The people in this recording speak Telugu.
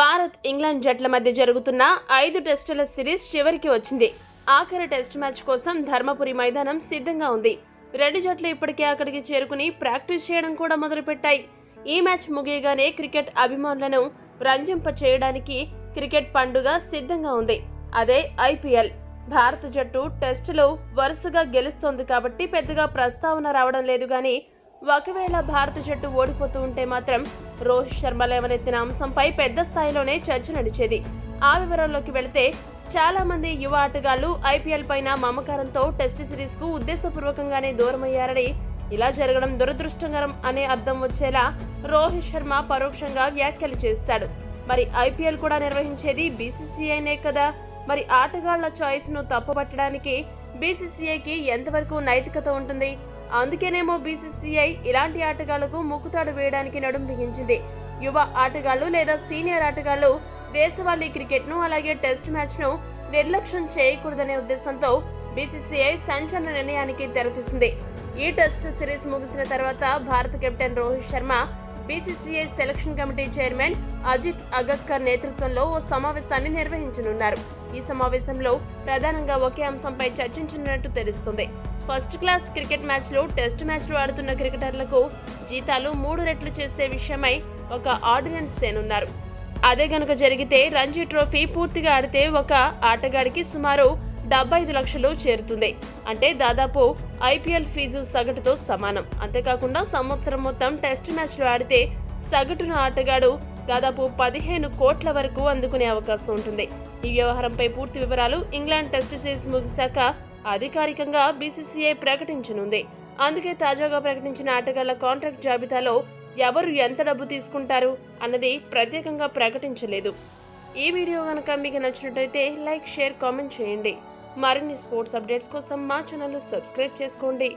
భారత్ ఇంగ్లాండ్ జట్ల మధ్య జరుగుతున్న 5 టెస్టుల సిరీస్ చివరికి వచ్చింది. ఆఖరి టెస్ట్ మ్యాచ్ కోసం ధర్మపురి మైదానం సిద్ధంగా ఉంది. రెండు జట్లు ఇప్పటికే అక్కడికి చేరుకుని ప్రాక్టీస్ చేయడం కూడా మొదలుపెట్టాయి. ఈ మ్యాచ్ ముగియగానే క్రికెట్ అభిమానులను రంజింప చేయడానికి క్రికెట్ పండుగ సిద్ధంగా ఉంది. అదే ఐపీఎల్. భారత జట్టు టెస్టులు వరుసగా గెలుస్తోంది కాబట్టి పెద్దగా ప్రస్తావన రావడం లేదు. గానీ ఒకవేళ భారత జట్టు ఓడిపోతూ ఉంటే మాత్రం రోహిత్ శర్మ లేవనెత్తిన అంశంపై పెద్ద స్థాయిలోనే చర్చ నడిచేది. ఆ వివరాల్లోకి వెళితే చాలా మంది యువ ఆటగాళ్లు ఐపీఎల్ పైన మమకారంతో టెస్ట్ సిరీస్ కు ఉద్దేశపూర్వకంగానే దూరమయ్యారని, ఇలా జరగడం దురదృష్టకరం అనే అర్థం వచ్చేలా రోహిత్ శర్మ పరోక్షంగా వ్యాఖ్యలు చేశాడు. మరి ఐపీఎల్ కూడా నిర్వహించేది బీసీసీఐనే కదా, మరి ఆటగాళ్ల చాయిస్ ను తప్పుపట్టడానికి బీసీసీఐకి ఎంతవరకు నైతికత ఉంటుంది? అందుకేనేమో బీసీసీఐ ఇలాంటి ఆటగాళ్లకు ముక్కుతాడు వేయడానికి నడుం బిగించింది. యువ ఆటగాళ్లు లేదా సీనియర్ ఆటగాళ్లు దేశవాళీ క్రికెట్ ను అలాగే టెస్ట్ మ్యాచ్ ను నిర్లక్ష్యం చేయకూడదనే ఉద్దేశంతో బీసీసీఐ సంచలన నిర్ణయానికి తెరతీసింది. ఈ టెస్ట్ సిరీస్ ముగిసిన తర్వాత భారత captain Rohit Sharma BCCI selection committee chairman Ajit Agarkar నేతృత్వంలో ఓ సమావేశాన్ని నిర్వహించనున్నారు. ఈ సమావేశంలో ప్రధానంగా ఒకే అంశంపై చర్చించనున్నట్టు తెలుస్తుంది. ఫస్ట్ క్లాస్ క్రికెట్ మ్యాచ్ లో టెస్ట్ మ్యాచ్ లో ఆడుతున్న క్రికెటర్లకు జీతాలు 3 రెట్లు చేసే విషయమై ఒక ఆర్డినెన్స్ తేనున్నారు. అదే గనుక జరిగితే రంజీ ట్రోఫీ పూర్తిగా ఆడితే ఒక ఆటగాడికి సుమారు 75 లక్షలు చేరుతుంది. అంటే దాదాపు ఐపీఎల్ ఫీజు సగటుతో సమానం. అంతేకాకుండా సంవత్సరం మొత్తం టెస్ట్ మ్యాచ్ లో ఆడితే సగటున ఆటగాడు దాదాపు 15 కోట్ల వరకు అందుకునే అవకాశం ఉంటుంది. ఈ వ్యవహారంపై పూర్తి వివరాలు ఇంగ్లాండ్ టెస్ట్ సిరీస్ ముగిశాక అధికారికంగా బీసీసీఐ ప్రకటించనుంది. అందుకే తాజాగా ప్రకటించిన ఆటగాళ్ల కాంట్రాక్ట్ జాబితాలో ఎవరు ఎంత డబ్బు తీసుకుంటారు అన్నది ప్రత్యేకంగా ప్రకటించలేదు. ఈ వీడియో కనుక మీకు నచ్చినట్లయితే లైక్, షేర్, కామెంట్ చేయండి. మరిన్ని స్పోర్ట్స్ అప్డేట్స్ కోసం మా ఛానల్ సబ్స్క్రైబ్ చేసుకోండి.